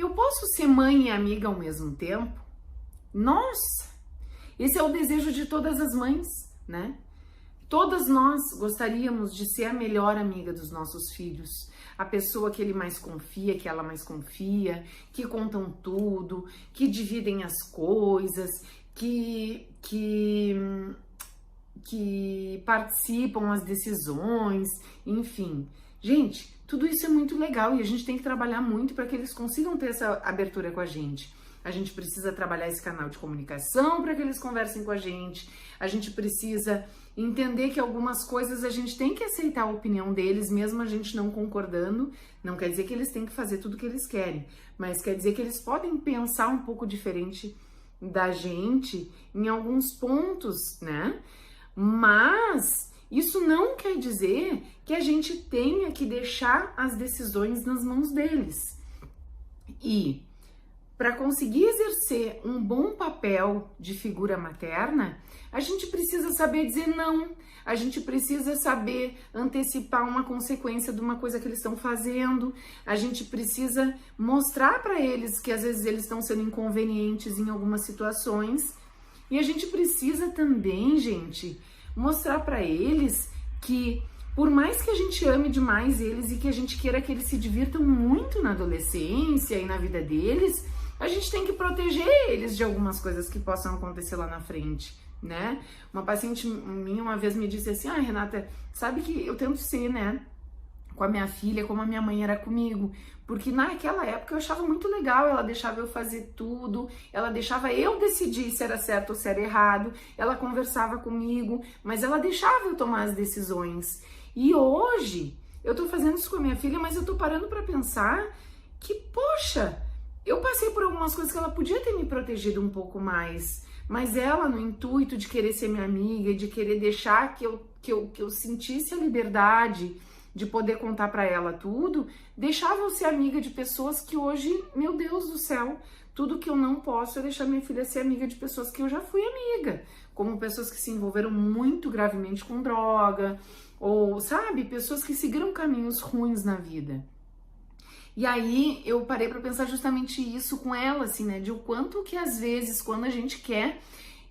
Eu posso ser mãe e amiga ao mesmo tempo? Nossa, esse é o desejo de todas as mães, né? Todas nós gostaríamos de ser a melhor amiga dos nossos filhos, a pessoa que ele mais confia, que ela mais confia, que contam tudo, que dividem as coisas, que participam das decisões, enfim. Gente, tudo isso é muito legal e a gente tem que trabalhar muito para que eles consigam ter essa abertura com a gente. A gente precisa trabalhar esse canal de comunicação para que eles conversem com a gente precisa entender que algumas coisas a gente tem que aceitar a opinião deles, mesmo a gente não concordando. Não quer dizer que eles têm que fazer tudo o que eles querem, mas quer dizer que eles podem pensar um pouco diferente da gente em alguns pontos, né? Mas isso não quer dizer que a gente tenha que deixar as decisões nas mãos deles. E para conseguir exercer um bom papel de figura materna, a gente precisa saber dizer não, a gente precisa saber antecipar uma consequência de uma coisa que eles estão fazendo, a gente precisa mostrar para eles que às vezes eles estão sendo inconvenientes em algumas situações, e a gente precisa também, gente, mostrar para eles que por mais que a gente ame demais eles e que a gente queira que eles se divirtam muito na adolescência e na vida deles, a gente tem que proteger eles de algumas coisas que possam acontecer lá na frente, né? Uma paciente minha uma vez me disse assim, Renata, sabe que eu tento ser, né, com a minha filha como a minha mãe era comigo, porque naquela época eu achava muito legal, ela deixava eu fazer tudo, ela deixava eu decidir se era certo ou se era errado, ela conversava comigo, mas ela deixava eu tomar as decisões. E hoje eu tô fazendo isso com a minha filha, mas eu tô parando pra pensar que, poxa, eu passei por algumas coisas que ela podia ter me protegido um pouco mais, mas ela, no intuito de querer ser minha amiga e de querer deixar que eu sentisse a liberdade de poder contar pra ela tudo, deixava eu ser amiga de pessoas que hoje, meu Deus do céu, tudo que eu não posso é deixar minha filha ser amiga de pessoas que eu já fui amiga, como pessoas que se envolveram muito gravemente com droga, ou, sabe, pessoas que seguiram caminhos ruins na vida. E aí eu parei para pensar justamente isso com ela, assim, né, de o quanto que às vezes, quando a gente quer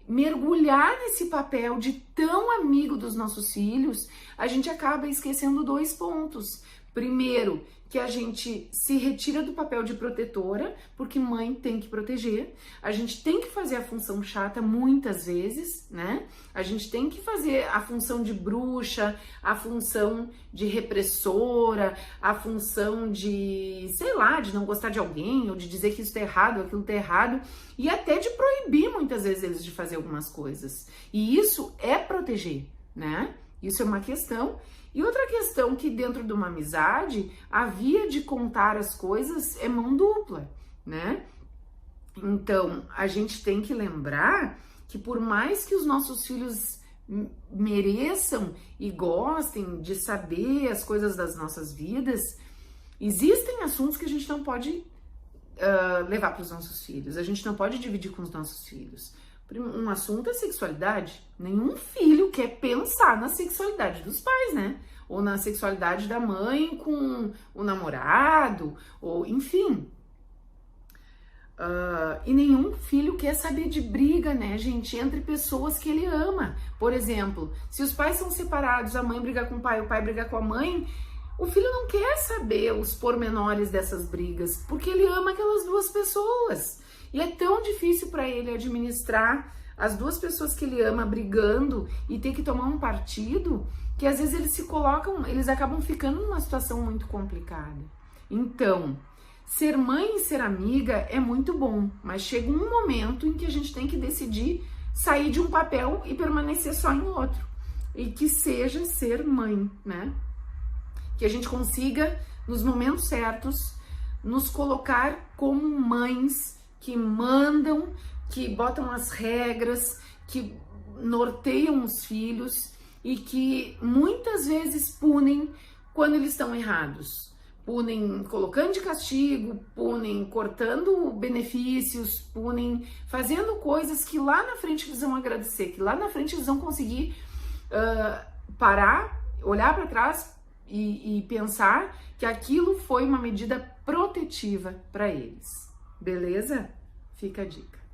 mergulhar nesse papel de tão amigo dos nossos filhos, a gente acaba esquecendo 2 pontos. Primeiro, que a gente se retira do papel de protetora, porque mãe tem que proteger. A gente tem que fazer a função chata muitas vezes, né? A gente tem que fazer a função de bruxa, a função de repressora, a função de, sei lá, de não gostar de alguém, ou de dizer que isso tá errado, aquilo tá errado, e até de proibir muitas vezes eles de fazer algumas coisas. E isso é proteger, né? Isso é uma questão. E outra questão que dentro de uma amizade, a via de contar as coisas é mão dupla, né? Então, a gente tem que lembrar que por mais que os nossos filhos mereçam e gostem de saber as coisas das nossas vidas, existem assuntos que a gente não pode levar para os nossos filhos, a gente não pode dividir com os nossos filhos. Um assunto é sexualidade. Nenhum filho quer pensar na sexualidade dos pais, né? Ou na sexualidade da mãe com o namorado, ou enfim. E nenhum filho quer saber de briga, né, gente? Entre pessoas que ele ama. Por exemplo, se os pais são separados, a mãe briga com o pai briga com a mãe, o filho não quer saber os pormenores dessas brigas, porque ele ama aquelas 2 pessoas. E é tão difícil para ele administrar as 2 pessoas que ele ama brigando e ter que tomar um partido, que às vezes eles acabam ficando numa situação muito complicada. Então, ser mãe e ser amiga é muito bom, mas chega um momento em que a gente tem que decidir sair de um papel e permanecer só em outro. E que seja ser mãe, né? Que a gente consiga, nos momentos certos, nos colocar como mães que mandam, que botam as regras, que norteiam os filhos e que muitas vezes punem quando eles estão errados. Punem colocando de castigo, punem cortando benefícios, punem fazendo coisas que lá na frente eles vão agradecer, que lá na frente eles vão conseguir parar, olhar para trás e pensar que aquilo foi uma medida protetiva para eles. Beleza? Fica a dica.